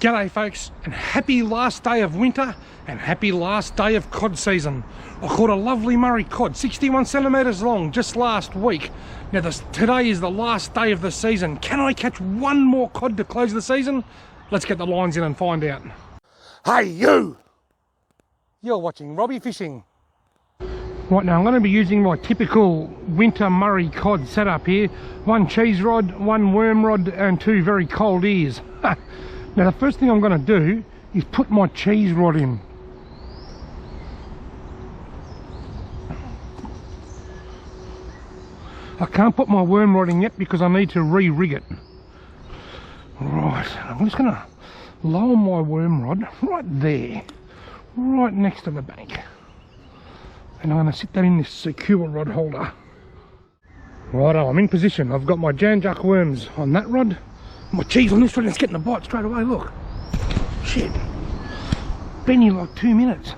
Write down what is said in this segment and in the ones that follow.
G'day folks, and happy last day of winter and happy last day of cod season. I caught a lovely Murray cod, 61 centimetres long, just last week. Now today is the last day of the season. Can I catch one more cod to close the season? Let's get the lines in and find out. Hey you! You're watching Robbie Fishing. Right now I'm going to be using my typical winter Murray cod setup here. One cheese rod, one worm rod and two very cold ears. Now the first thing I'm going to do is put my cheese rod in. I can't put my worm rod in yet because I need to re-rig it. Right, I'm just going to lower my worm rod right there, right next to the bank. And I'm going to sit that in this secure rod holder. Righto, I'm in position. I've got my Jan Juck worms on that rod. My cheese on this rod, and it's getting a bite straight away, look. Shit. Been here like 2 minutes.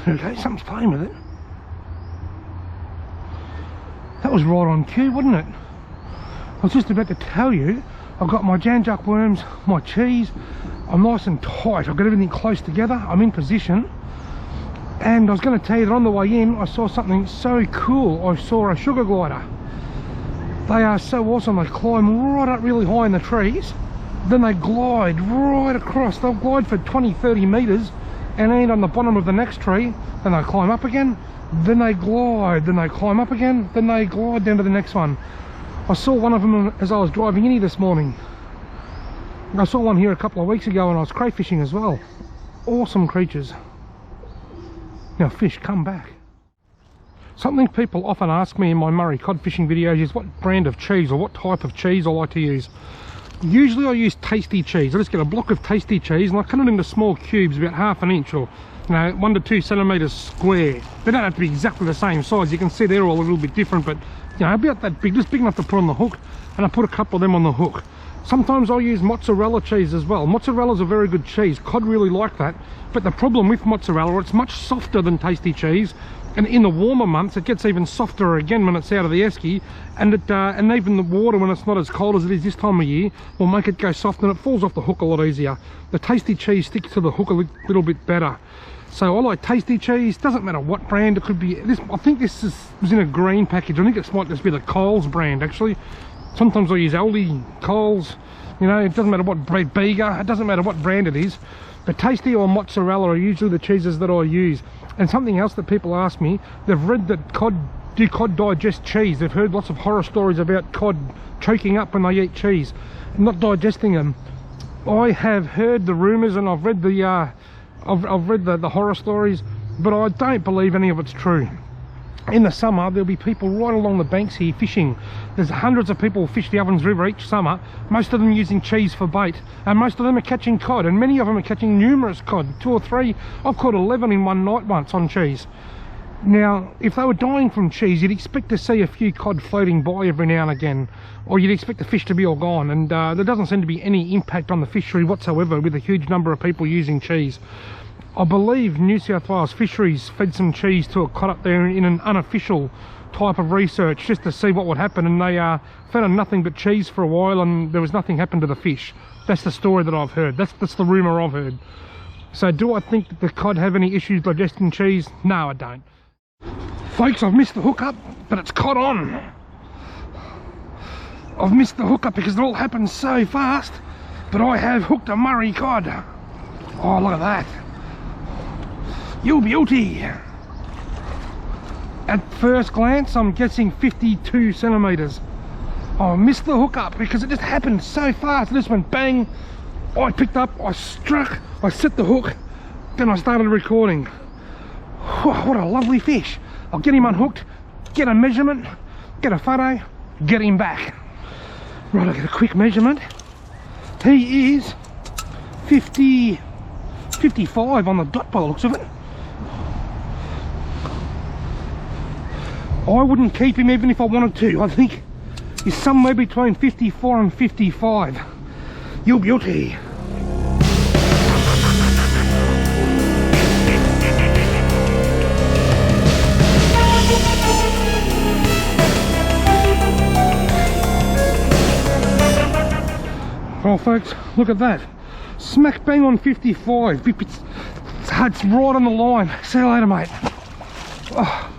Okay, something's playing with it. That was right on cue, wasn't it? I was just about to tell you, I've got my Jan Juck worms, my cheese. I'm nice and tight. I've got everything close together. I'm in position. And I was going to tell you that on the way in, I saw something so cool. I saw a sugar glider. They are so awesome. They climb right up really high in the trees, then they glide right across. They'll glide for 20-30 meters and end on the bottom of the next tree. Then they climb up again, then they glide, then they climb up again, then they glide down to the next one. I saw one of them as I was driving in here this morning. I saw one here a couple of weeks ago when I was crayfishing as well. Awesome creatures. Now fish, come back. Something people often ask me in my Murray cod fishing videos is what brand of cheese or what type of cheese I like to use. Usually I use Tasty cheese. I just get a block of Tasty cheese and I cut it into small cubes about 1/2 inch or 1 to 2 centimetres square. They don't have to be exactly the same size. You can see they're all a little bit different, but about that big, just big enough to put on the hook, and I put a couple of them on the hook. Sometimes I use mozzarella cheese as well. Mozzarella's a very good cheese. Cod really like that, but the problem with mozzarella, it's much softer than Tasty cheese. And in the warmer months, it gets even softer again when it's out of the esky, and even the water when it's not as cold as it is this time of year will make it go soft, and it falls off the hook a lot easier. The Tasty cheese sticks to the hook a little bit better. So I like Tasty cheese. Doesn't matter what brand it could be. I think this was in a green package. I think it might just be the Coles brand actually. Sometimes I use Aldi, Coles. It doesn't matter what brand, Bega. It doesn't matter what brand it is. But Tasty or mozzarella are usually the cheeses that I use. And something else that people ask me, they've read that cod digest cheese. They've heard lots of horror stories about cod choking up when they eat cheese, not digesting them. I have heard the rumours and I've read the horror stories, but I don't believe any of it's true. In the summer, there'll be people right along the banks here fishing. There's hundreds of people who fish the Ovens River each summer, most of them using cheese for bait, and most of them are catching cod, and many of them are catching numerous cod, 2 or 3. I've caught 11 in one night once on cheese. Now, if they were dying from cheese, you'd expect to see a few cod floating by every now and again, or you'd expect the fish to be all gone, and there doesn't seem to be any impact on the fishery whatsoever with a huge number of people using cheese. I believe New South Wales Fisheries fed some cheese to a cod up there in an unofficial type of research just to see what would happen, and they found nothing but cheese for a while and there was nothing happened to the fish. That's the story that I've heard. That's the rumour I've heard. So do I think that the cod have any issues digesting cheese? No, I don't. Folks, I've missed the hookup, but it's cod on. I've missed the hookup because it all happened so fast, but I have hooked a Murray cod. Oh, look at that. You beauty! At first glance, I'm guessing 52 centimetres. I missed the hookup because it just happened so fast. It just went bang. I picked up, I struck, I set the hook, then I started recording. Whew, what a lovely fish. I'll get him unhooked, get a measurement, get a photo, get him back. Right, I'll get a quick measurement. He is 55 on the dot by the looks of it. I wouldn't keep him even if I wanted to. I think he's somewhere between 54 and 55. You beauty. Well folks, look at that. Smack bang on 55. It's right on the line. See you later, mate. Oh.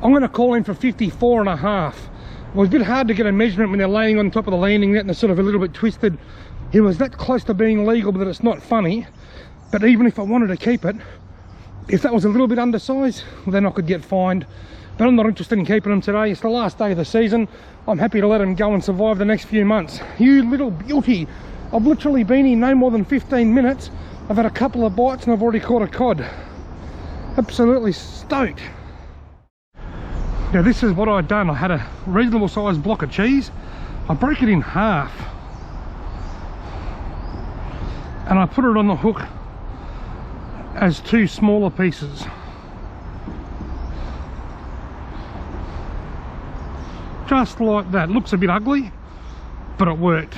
I'm going to call in for 54 and a half. It was a bit hard to get a measurement when they're laying on top of the landing net and they're sort of a little bit twisted. It was that close to being legal that it's not funny. But even if I wanted to keep it, if that was a little bit undersized, then I could get fined. But I'm not interested in keeping them today. It's the last day of the season. I'm happy to let them go and survive the next few months. You little beauty. I've literally been here no more than 15 minutes. I've had a couple of bites and I've already caught a cod. Absolutely stoked. Now this is what I'd done. I had a reasonable sized block of cheese. I broke it in half. And I put it on the hook as two smaller pieces. Just like that. Looks a bit ugly, but it worked.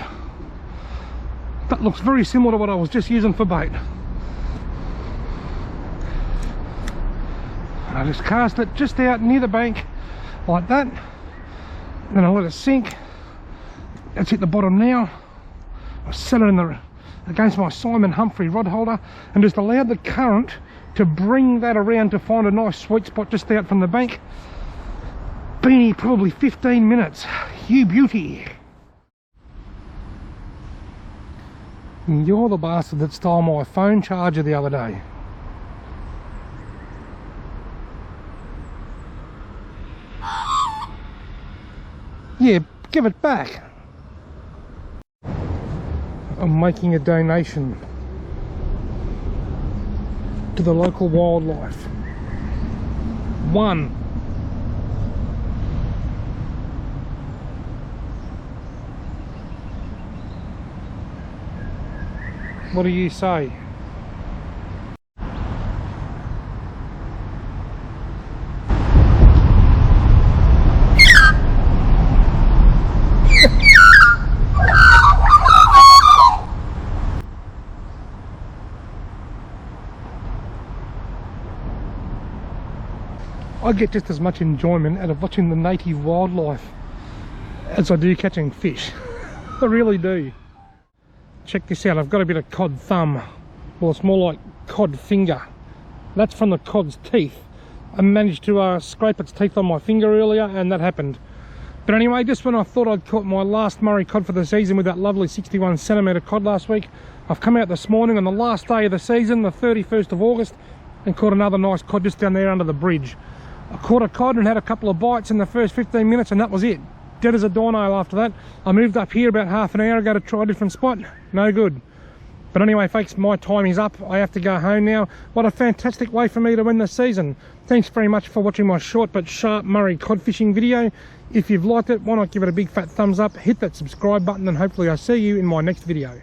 That looks very similar to what I was just using for bait. I just cast it just out near the bank like that, then I let it sink. It's hit the bottom now. I set it against my Simon Humphrey rod holder and just allowed the current to bring that around to find a nice sweet spot just out from the bank. Been here probably 15 minutes. You beauty. You're the bastard that stole my phone charger the other day. Yeah, give it back. I'm making a donation to the local wildlife. One. What do you say? I get just as much enjoyment out of watching the native wildlife as I do catching fish. I really do. Check this out, I've got a bit of cod thumb. Well, it's more like cod finger. That's from the cod's teeth. I managed to scrape its teeth on my finger earlier and that happened. But anyway, just when I thought I'd caught my last Murray cod for the season with that lovely 61 centimetre cod last week, I've come out this morning on the last day of the season, the 31st of August, and caught another nice cod just down there under the bridge. I caught a cod and had a couple of bites in the first 15 minutes and that was it. Dead as a doornail after that. I moved up here about half an hour ago to try a different spot. No good. But anyway folks, my time is up. I have to go home now. What a fantastic way for me to win the season. Thanks very much for watching my short but sharp Murray cod fishing video. If you've liked it, why not give it a big fat thumbs up, hit that subscribe button, and hopefully I'll see you in my next video.